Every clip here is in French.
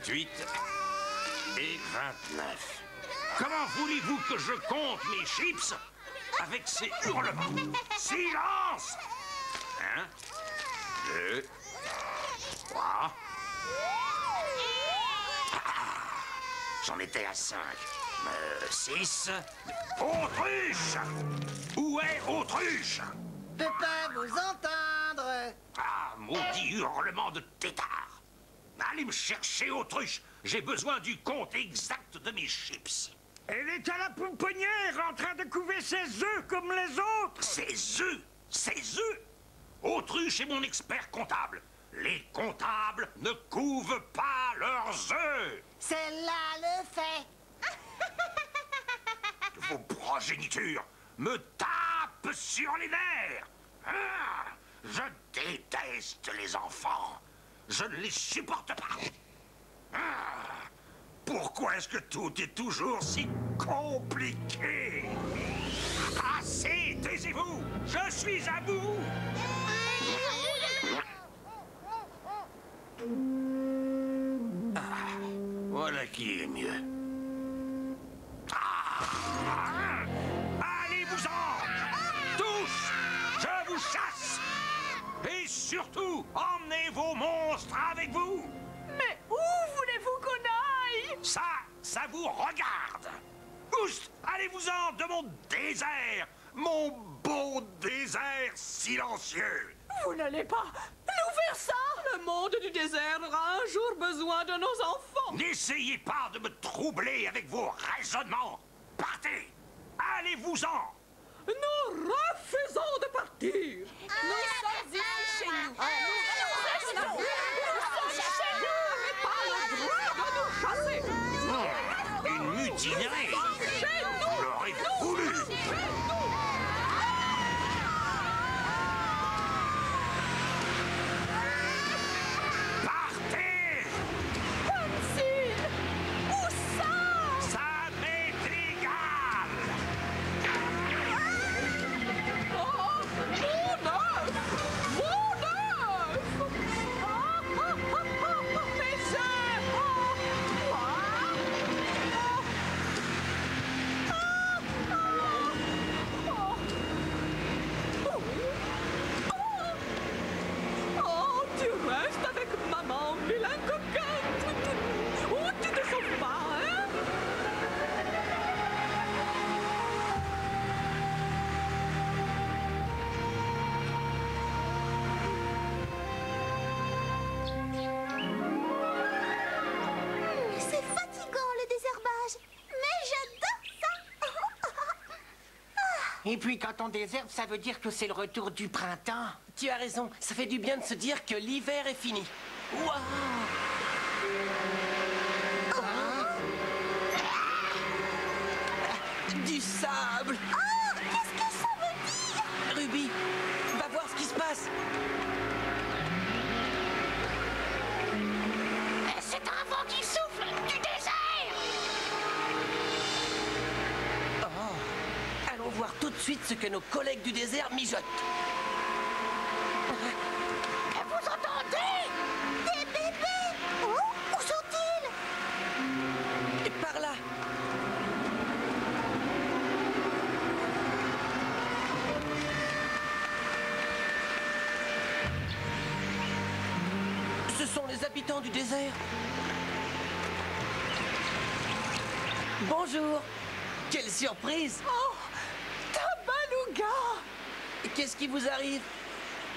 28 et 29. Comment voulez-vous que je compte mes chips avec ces hurlements? Silence! 1, 2, 3. J'en étais à 5. 6. Autruche! Où est Autruche? Je peux pas vous entendre. Ah, maudit hurlement de tétard! Allez me chercher, Autruche! J'ai besoin du compte exact de mes chips. Elle est à la pouponnière en train de couver ses œufs comme les autres. Ses œufs! Ses œufs! Autruche est mon expert comptable. Les comptables ne couvent pas leurs œufs. Celle-là le fait. Vos progénitures me tapent sur les nerfs. Ah, je déteste les enfants. Je ne les supporte pas. Ah, pourquoi est-ce que tout est toujours si compliqué? Assez, taisez-vous. Je suis à bout. Ah, voilà qui est mieux. Allez-vous-en! Tous! Je vous chasse! Et surtout, emmenez vos monstres avec vous! Mais où voulez-vous qu'on aille? Ça vous regarde! Oust! Allez-vous-en de mon désert! Mon beau désert silencieux! Vous n'allez pas nous faire ça? Le monde du désert aura un jour besoin de nos enfants. N'essayez pas de me troubler avec vos raisonnements! Partez! Allez-vous-en! Nous refusons de partir. Nous sommes ici chez nous. Nous sommes chez nous. Vous n'avez pas le droit de nous chasser. Une mutinerie! Chez nous. Vous l'aurez voulu! Partez! Hansel, où ça? Ça m'est égal! Oh, mon œuf! Mon œuf! Mes œufs! Oh, tu restes avec maman, vilain coquin! Oh, tu te sauves pas, hein? C'est fatigant le désherbage. Mais j'adore ça. Et puis quand on désherbe, ça veut dire que c'est le retour du printemps. Tu as raison, ça fait du bien de se dire que l'hiver est fini. Waouh! Du sable! Oh, qu'est-ce que ça veut dire? Ruby, va voir ce qui se passe. C'est un vent qui souffle du désert. Oh, allons voir tout de suite ce que nos collègues du désert mijotent. Vous entendez? Des bébés. Oh, où sont-ils? Et par là. Ce sont les habitants du désert. Bonjour. Quelle surprise. Oh, Tabaluga! Qu'est-ce qui vous arrive?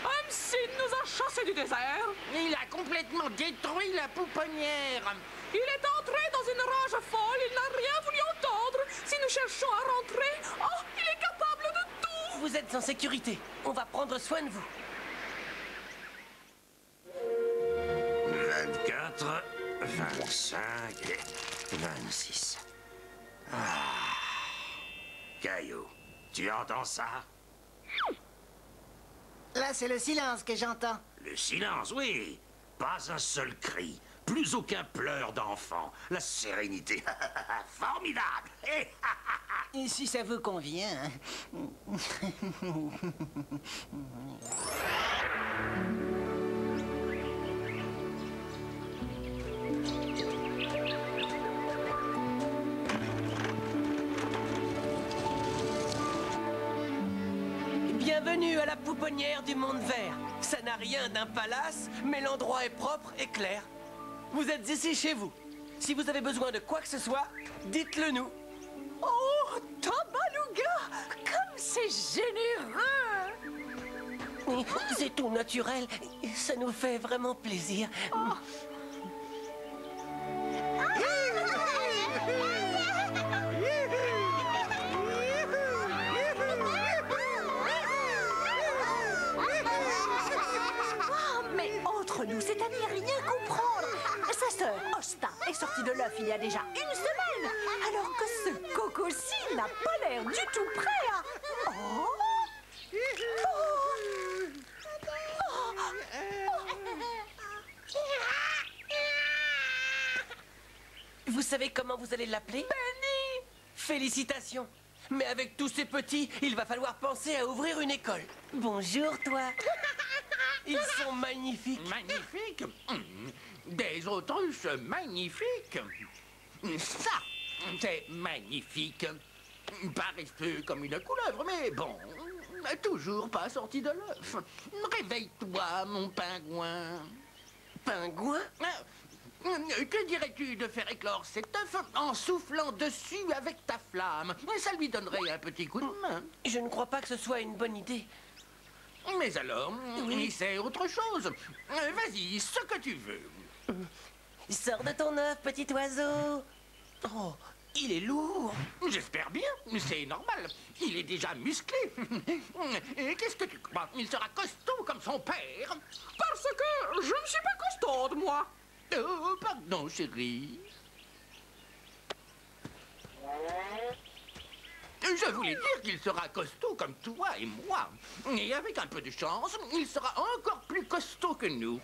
Hamsin nous a chassés du désert. Il a complètement détruit la pouponnière. Il est entré dans une rage folle. Il n'a rien voulu entendre. Si nous cherchons à rentrer, oh, il est capable de tout. Vous êtes en sécurité. On va prendre soin de vous. 24, 25 et 26. Caillou, tu entends ça? Là, c'est le silence que j'entends. Le silence, oui. Pas un seul cri. Plus aucun pleur d'enfant. La sérénité. Formidable. Et si ça vous convient. Bienvenue à la pouponnière du monde vert. Ça n'a rien d'un palace, mais l'endroit est propre et clair. Vous êtes ici chez vous. Si vous avez besoin de quoi que ce soit, dites-le nous. Oh, Tabaluga, comme c'est généreux! C'est tout naturel. Ça nous fait vraiment plaisir. Mais entre nous, c'est à n'y rien comprendre. Sa sœur, Osta, est sortie de l'œuf il y a déjà une semaine, alors que ce coco-ci n'a pas l'air du tout prêt à... Oh! Vous savez comment vous allez l'appeler? Benny! Félicitations! Mais avec tous ces petits, il va falloir penser à ouvrir une école. Bonjour, toi. Ils sont magnifiques. Magnifique. Des autruches magnifiques. Ça, c'est magnifique. Paresseux comme une couleuvre, mais bon, toujours pas sorti de l'œuf. Réveille-toi, mon pingouin. Pingouin? Que dirais-tu de faire éclore cet œuf en soufflant dessus avec ta flamme? Ça lui donnerait un petit coup de main. Je ne crois pas que ce soit une bonne idée. Mais alors, oui, c'est autre chose. Vas-y, ce que tu veux. Sors de ton œuf, petit oiseau. Oh, il est lourd. J'espère bien, c'est normal. Il est déjà musclé. Et qu'est-ce que tu crois? Il sera costaud comme son père. Parce que je ne suis pas costaude, moi. Oh, pardon, chérie. Je voulais dire qu'il sera costaud comme toi et moi. Et avec un peu de chance, il sera encore plus costaud que nous.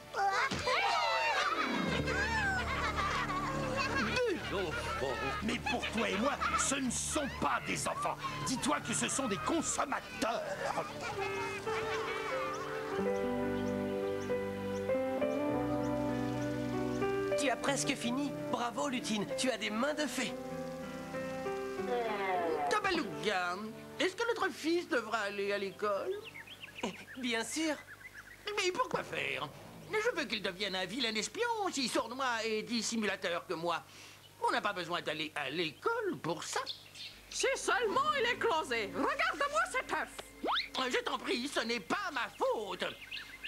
Des enfants. Mais pour toi et moi, ce ne sont pas des enfants. Dis-toi que ce sont des consommateurs. Tu as presque fini. Bravo, Lutine. Tu as des mains de fée. Tabaluga, est-ce que notre fils devra aller à l'école? Bien sûr. Mais pourquoi faire? Je veux qu'il devienne un vilain espion aussi sournois et dissimulateur que moi. On n'a pas besoin d'aller à l'école pour ça. Si seulement il est closé. Regarde-moi cet œuf. Je t'en prie, ce n'est pas ma faute.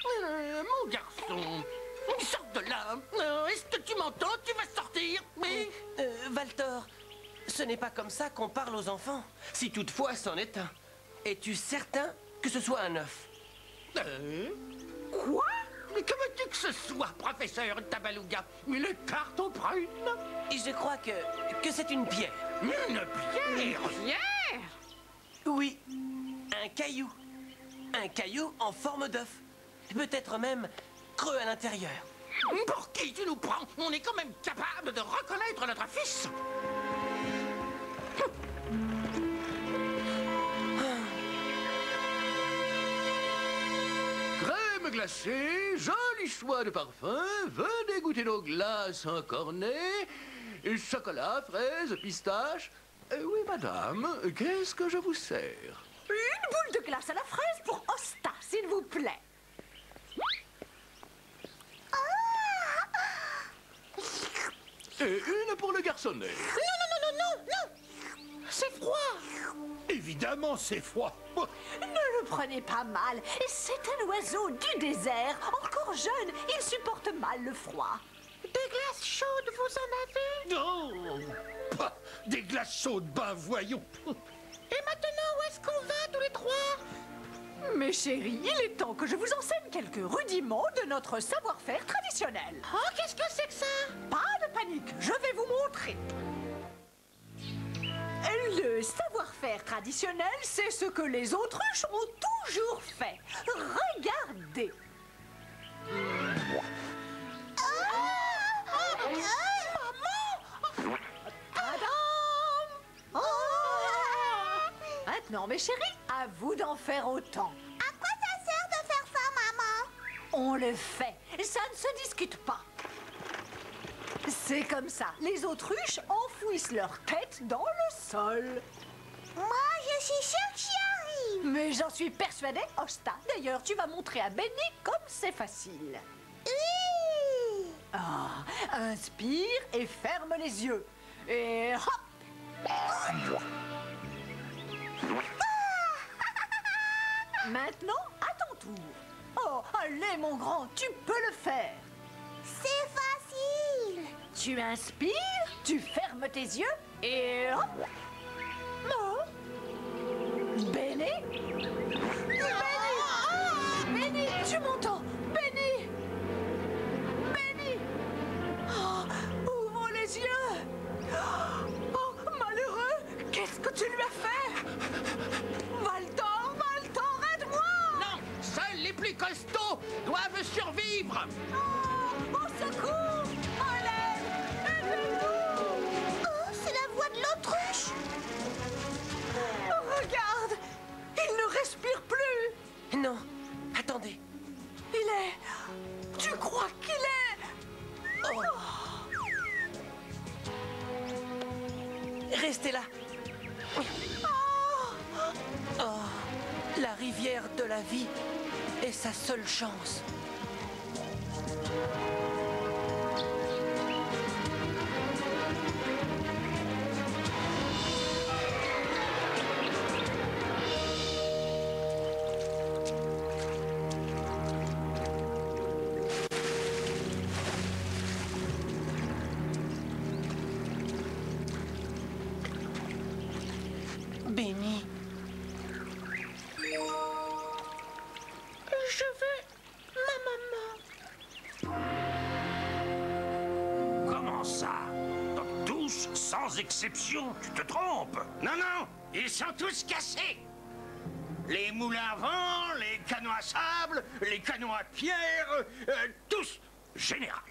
Mon garçon, sors de là. Est-ce que tu m'entends? Tu vas sortir. Mais... Valtor, ce n'est pas comme ça qu'on parle aux enfants. Si toutefois c'en est un. Es-tu certain que ce soit un œuf? Quoi? Mais que veux-tu que ce soit, professeur Tabaluga? Une carton prune? Et je crois que c'est une pierre. Une pierre? Pierre? Oui, un caillou. Un caillou en forme d'œuf. Peut-être même creux à l'intérieur. Pour qui tu nous prends? On est quand même capable de reconnaître notre fils. Crème glacée, joli choix de parfum. Venez goûter nos glaces en cornet. Chocolat, fraises, pistache. Oui, madame, qu'est-ce que je vous sers? Une boule de glace à la fraise pour Osta, s'il vous plaît. Et une pour le garçonnet. C'est froid. Évidemment, c'est froid. Ne le prenez pas mal. C'est un oiseau du désert. Encore jeune, il supporte mal le froid. Des glaces chaudes, vous en avez? Oh, bah, des glaces chaudes, ben voyons. Et maintenant, où est-ce qu'on va tous les trois? Mes chéris, il est temps que je vous enseigne quelques rudiments de notre savoir-faire traditionnel. Oh, qu'est-ce que c'est que ça? Pas de panique, je vais vous montrer. Le savoir-faire traditionnel, c'est ce que les autruches ont toujours fait. Regardez. Maman! Tadam! Maintenant, mes chéris, à vous d'en faire autant. À quoi ça sert de faire ça, maman? On le fait. Ça ne se discute pas. C'est comme ça. Les autruches enfouissent leur tête dans le sol. Moi, je suis sûre que j'y arrive. Mais j'en suis persuadée, Osta. D'ailleurs, tu vas montrer à Benny comme c'est facile. Oui. Ah, inspire et ferme les yeux. Et hop! Maintenant, à ton tour. Oh, allez, mon grand, tu peux le faire. C'est facile. Tu inspires, tu fermes tes yeux et hop! Oh. Benny? Benny! Benny, tu m'entends? Benny! Benny! Oh, ouvre les yeux! Oh, malheureux! Qu'est-ce que tu lui as fait? Valtor, Valtor, aide-moi! Non, seuls les plus costauds doivent survivre. Oh, au secours! À l'aide! Aidez-nous! Oh, c'est la voix de l'autruche. Regarde! Il ne respire plus! Non, attendez. Il est... Tu crois qu'il est... Oh. Restez là. Oh, la rivière de la vie est sa seule chance. Benny. Je veux ma maman. Comment ça? Tous, sans exception, tu te trompes. Non, non, ils sont tous cassés. Les moulins à vent, les canons à sable, les canons à pierre, tous. Général,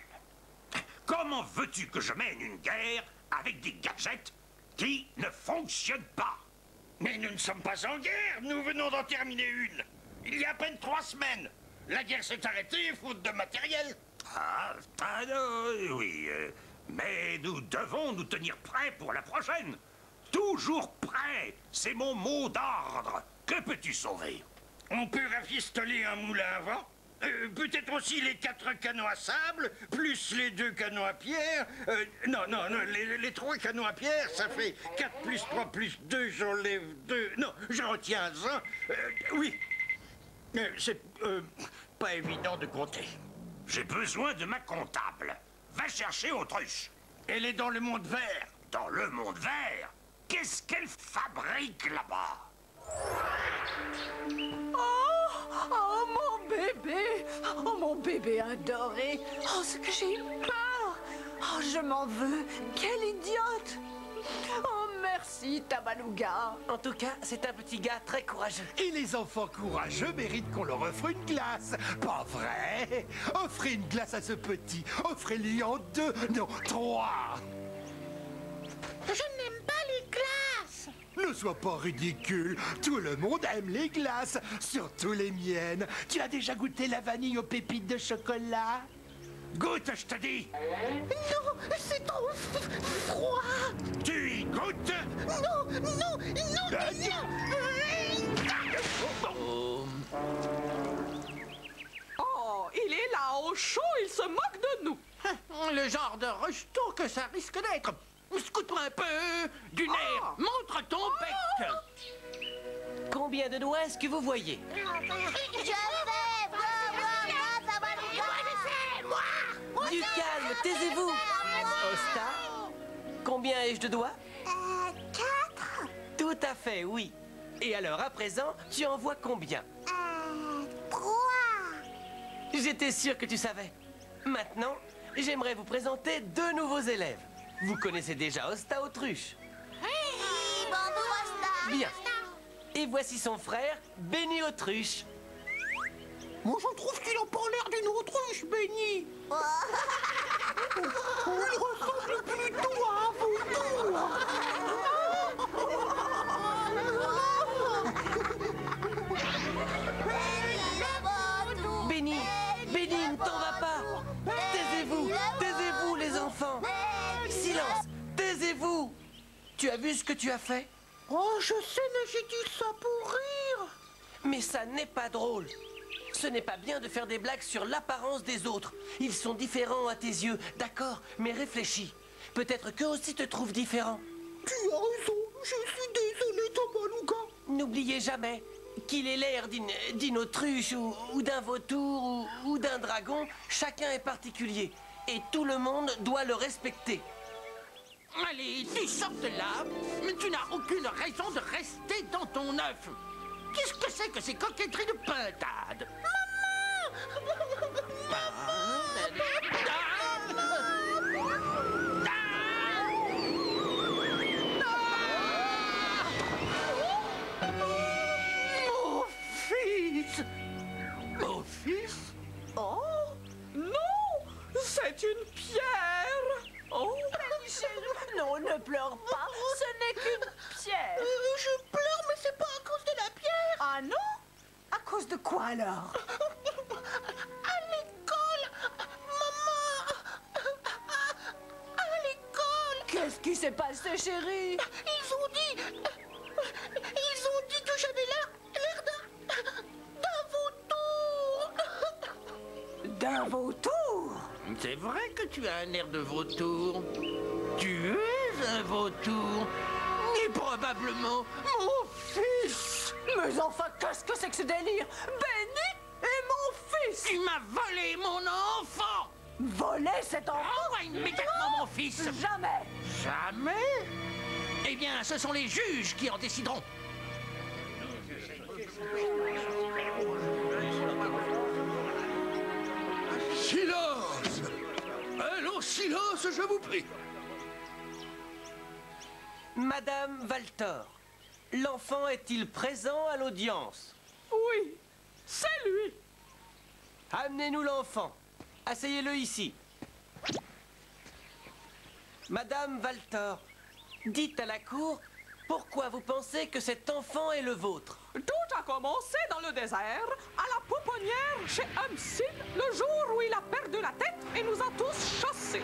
comment veux-tu que je mène une guerre avec des gadgets qui ne fonctionnent pas? Mais nous ne sommes pas en guerre, nous venons d'en terminer une. Il y a à peine 3 semaines. La guerre s'est arrêtée faute de matériel. Oui, mais nous devons nous tenir prêts pour la prochaine. Toujours prêt, c'est mon mot d'ordre. Que peux-tu sauver? On peut rafistoler un moulin à vent. Peut-être aussi les 4 canons à sable, plus les 2 canons à pierre. Non, les 3 canons à pierre, ça fait 4 plus 3 plus 2, j'enlève 2. Non, je retiens 1. Oui. C'est pas évident de compter. J'ai besoin de ma comptable. Va chercher Autruche. Elle est dans le monde vert. Dans le monde vert? Qu'est-ce qu'elle fabrique là-bas? Oh, mon bébé! Oh, mon bébé adoré! Oh, ce que j'ai eu peur! Oh, je m'en veux! Quelle idiote! Oh, merci, Tabaluga! En tout cas, c'est un petit gars très courageux. Et les enfants courageux méritent qu'on leur offre une glace. Pas vrai? Offrez une glace à ce petit. Offrez-lui en 2, non, 3. Je n'aime pas les glaces. Ne sois pas ridicule. Tout le monde aime les glaces, surtout les miennes. Tu as déjà goûté la vanille aux pépites de chocolat? Goûte, je te dis. Non, c'est trop froid. Tu y goûtes? Non, non, non, Oh, il est là au chaud, il se moque de nous. Le genre de rejeton que ça risque d'être. Scoute-moi un peu du nerf. Montre ton bec. Combien de doigts est-ce que vous voyez? Je vais moi. Du calme, taisez-vous. Osta, combien ai-je de doigts? 4. Tout à fait, oui. Et alors, à présent, tu en vois combien? 3. J'étais sûr que tu savais. Maintenant, j'aimerais vous présenter 2 nouveaux élèves. Vous connaissez déjà Osta Autruche. Oui, bonjour, Osta. Bien. Et voici son frère, Benny Autruche. Moi, je trouve qu'il a pas l'air d'une autruche, Benny. Il ressemble plutôt à un Benny, Benny, ne t'en va pas. Taisez-vous, les enfants. Silence, taisez-vous. Tu as vu ce que tu as fait? Oh, je sais, mais j'ai dit ça pour rire. Mais ça n'est pas drôle. Ce n'est pas bien de faire des blagues sur l'apparence des autres. Ils sont différents à tes yeux, d'accord, mais réfléchis. Peut-être qu'eux aussi te trouvent différent. Tu as raison, je suis désolé, Tabaluga. N'oubliez jamais qu'il ait l'air d'une autruche ou d'un vautour ou d'un dragon. Chacun est particulier et tout le monde doit le respecter. Allez, tu sors de là, mais tu n'as aucune raison de rester dans ton œuf. Qu'est-ce que c'est que ces coquetteries de pintade? Mon fils! Mon fils? Oh, non, c'est une pierre. Oh, Non, ne pleure pas, ce n'est qu'une pierre. Je pleure, mais c'est pas à cause de la pierre. Ah non? À cause de quoi alors? À l'école, maman. À l'école. Qu'est-ce qui s'est passé, chérie? Ils ont dit que j'avais l'air d'un vautour. D'un vautour? C'est vrai que tu as un air de vautour. Tu es un vautour. Et probablement mon fils. Mais enfin, qu'est-ce que c'est que ce délire? Benny est mon fils! Tu m'as volé mon enfant. Voler cet enfant? Envoie immédiatement mon fils. Jamais! Jamais? Eh bien, ce sont les juges qui en décideront. Silence! Allons, silence, je vous prie. Madame Valtor, l'enfant est-il présent à l'audience? oui, c'est lui. Amenez-nous l'enfant. Asseyez-le ici. Madame Valtor, dites à la cour pourquoi vous pensez que cet enfant est le vôtre. Tout a commencé dans le désert, à la pouponnière chez Humsin, le jour où il a perdu la tête et nous a tous chassés.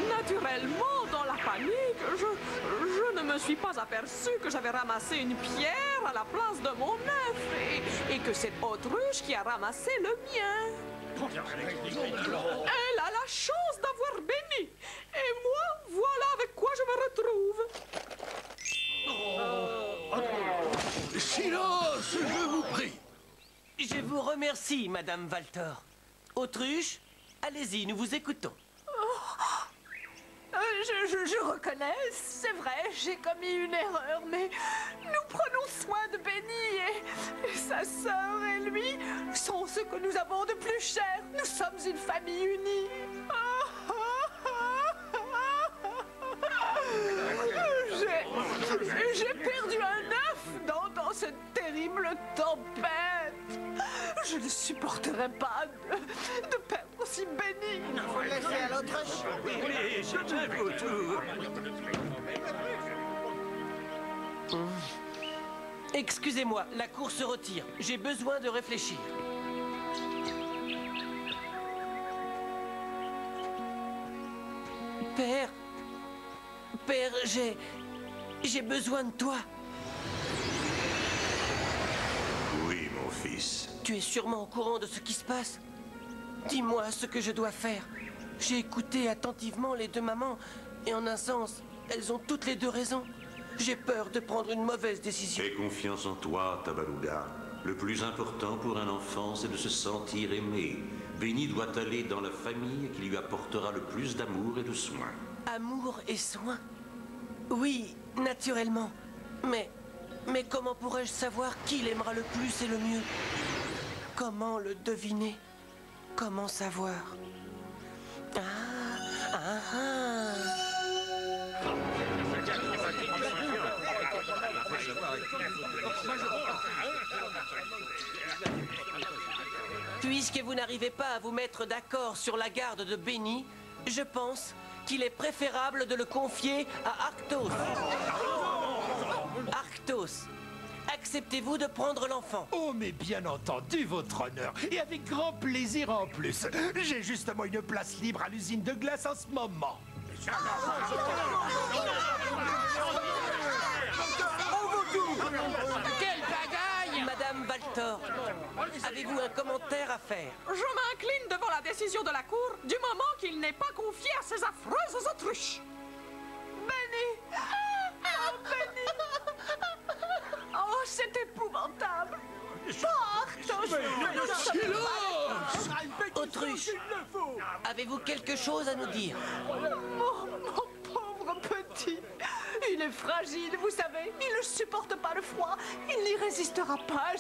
Naturellement, dans la panique, je ne me suis pas aperçu que j'avais ramassé une pierre à la place de mon œuf et que c'est Autruche qui a ramassé le mien. Elle a la chance d'avoir Benny. Et moi, voilà avec quoi je me retrouve. Silence, je vous prie. Je vous remercie, Madame Valtor. Autruche, allez-y, nous vous écoutons. Je reconnais, c'est vrai, j'ai commis une erreur, mais nous prenons soin de Benny et sa sœur et lui sont ce que nous avons de plus cher. Nous sommes une famille unie. J'ai perdu un œuf dans cette terrible tempête. Je ne supporterai pas de perdre aussi Benny. Faut le laisser à l'autruche. Oui, c'est un vautour. Excusez-moi, la cour se retire. J'ai besoin de réfléchir. Père, j'ai besoin de toi. Oui, mon fils. Tu es sûrement au courant de ce qui se passe. Dis-moi ce que je dois faire. J'ai écouté attentivement les deux mamans et en un sens, elles ont toutes les deux raison. J'ai peur de prendre une mauvaise décision. Aie confiance en toi, Tabaluga. Le plus important pour un enfant, c'est de se sentir aimé. Benny doit aller dans la famille qui lui apportera le plus d'amour et de soins. Amour et soin? Oui, naturellement. Mais comment pourrais-je savoir qui l'aimera le plus et le mieux? Comment le deviner? Comment savoir? Puisque vous n'arrivez pas à vous mettre d'accord sur la garde de Benny, Je pense qu'il est préférable de le confier à Arctos. Arctos, acceptez-vous de prendre l'enfant? Oh, mais bien entendu, votre honneur. Et avec grand plaisir en plus. J'ai justement une place libre à l'usine de glace en ce moment. Quelle bagaille! Madame Valtor, avez-vous un commentaire à faire? Je m'incline devant la décision de la Cour du moment qu'il n'est pas confié à ces affreuses autruches. Benny! Oh, Benny! Oh, c'est épouvantable! Autruche, avez-vous quelque chose à nous dire? Mon pauvre petit. Il est fragile, vous savez. Il ne supporte pas le froid. Il n'y résistera pas.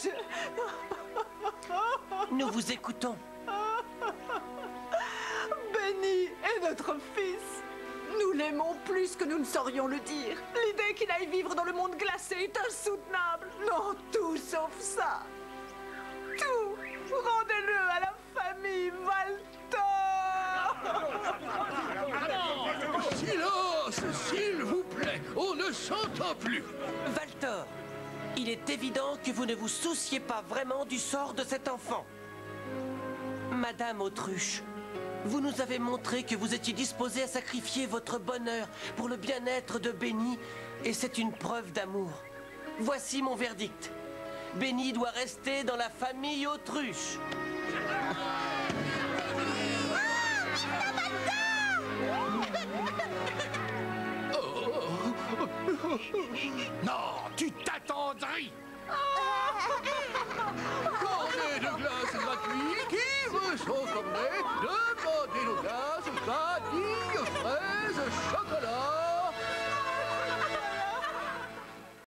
Nous vous écoutons. Benny est notre fils. Nous l'aimons plus que nous ne saurions le dire. L'idée qu'il aille vivre dans le monde glacé est insoutenable. Non, tout sauf ça. Tout. Rendez-le à la famille Valtor. Silence, s'il vous plaît, on ne s'entend plus. Valtor, il est évident que vous ne vous souciez pas vraiment du sort de cet enfant. Madame Autruche, vous nous avez montré que vous étiez disposée à sacrifier votre bonheur pour le bien-être de Benny, et c'est une preuve d'amour. Voici mon verdict. Benny doit rester dans la famille Autruche. Non, tu t'attendris. Qu'on